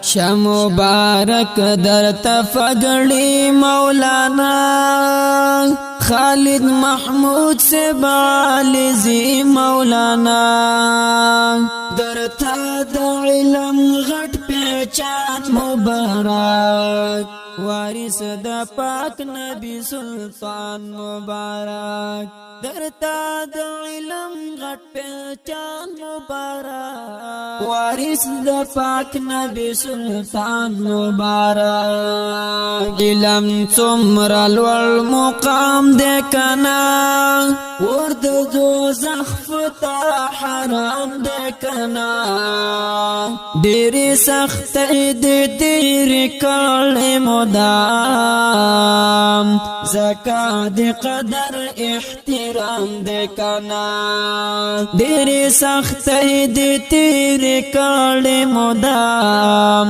شاه مبارک درته فګړي مولانا خالد محمود سے بالزی مولانا درته د علم غټ پہچان مبارک وارث د پاک نبی سلطان مبارک درته د علم غټ پہچان مبارک وارث د پاک نبی سلطان مبارک علم څومره لوړ مقام دې کنا ورد دوزخ فتا حرام دې کنا ډېر سخت دې تیر کړې مدام زکات قدر احترام دې کنا ډېر سخت دې تیر کړې مدام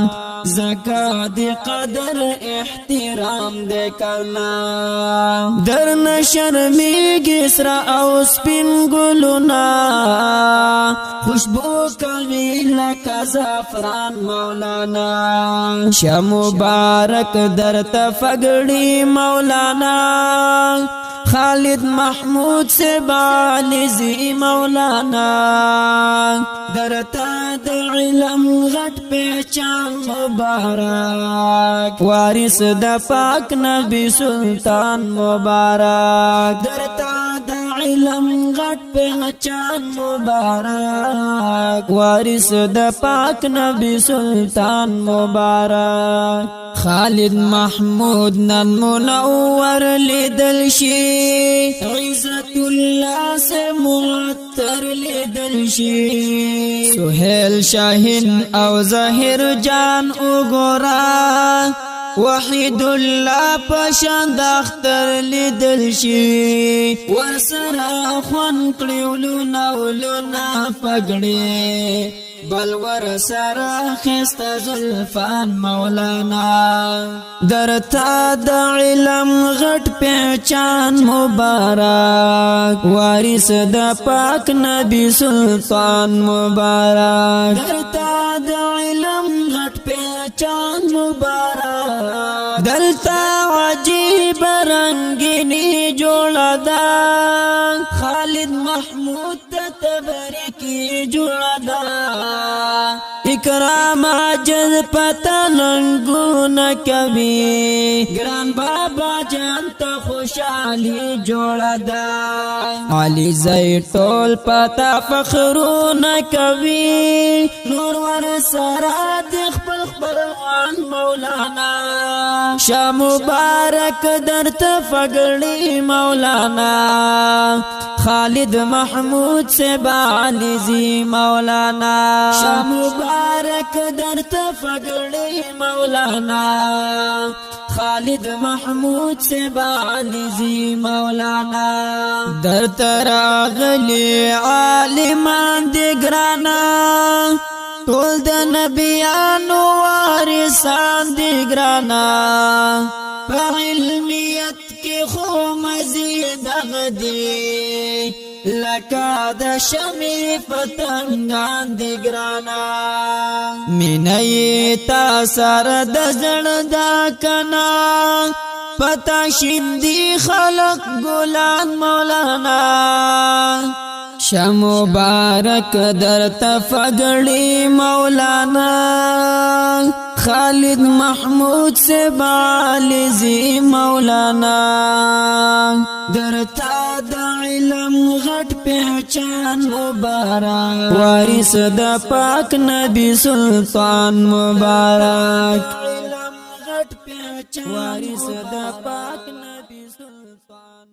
زکات قدر احترام دې کنا درن شرمېږي سره او سپین ګلونه خوشبو کوي لکه زعفران مولانا شاه مبارک درته فګړي مولانا خالد محمود سے بالزی مولانا درته د علم غټ پہچان مبارک وارث د پاک نبی سلطان مبارک درته د علم غټ پہچان مبارک وارث د پاک نبی سلطان مبارک خالد محمود نن منور لیدل شي عزت الله سے معطر لیدل شي سہیل شاہین او ظاہر جان وګورا وحید الله پشان د اختر لیدل شي ورسره خوان کړیولونه ولونه پګړي بلور سره خسته زلفان مولانا درته د علم غټ پہچان مبارک وارث د پاک نبی سلطان مبارک درته د علم غټ پہچان مبارک دلته عجیب رنگینی جوړه ده خالد محمود تبرکی جوړه ده اکرام عجز پتا لنگون کبھی گران بابا جانتا خوشحالی جوڑا دا علی زی ټول پتا فخرون کبھی نور ور سرا دخ پل خبروان مولانا شاہ مبارک درت فگڑی مولانا خالد محمود سے بالزی مولانا شاہ مبارک درت فگڑی مولانا خالد محمود سے بالزی مولانا درت راغلی عالمان دی گرانا ټول د نبیانو وارثان دی گرانا په علمیت کې خو مزید غدی لکه د شمع پتنګان دی ګرانا مینې تا سره د زړه دا کنا پتا شیندي خلق ګلان مولانا شاه مبارک درته فګړي مولانا خالد محمود سے بالزی مولانا درتا د علم غټ پہچان مبارک وارث د پاک نبی سلطان مبارک علم غټ پہچان وارث د پاک نبی سلطان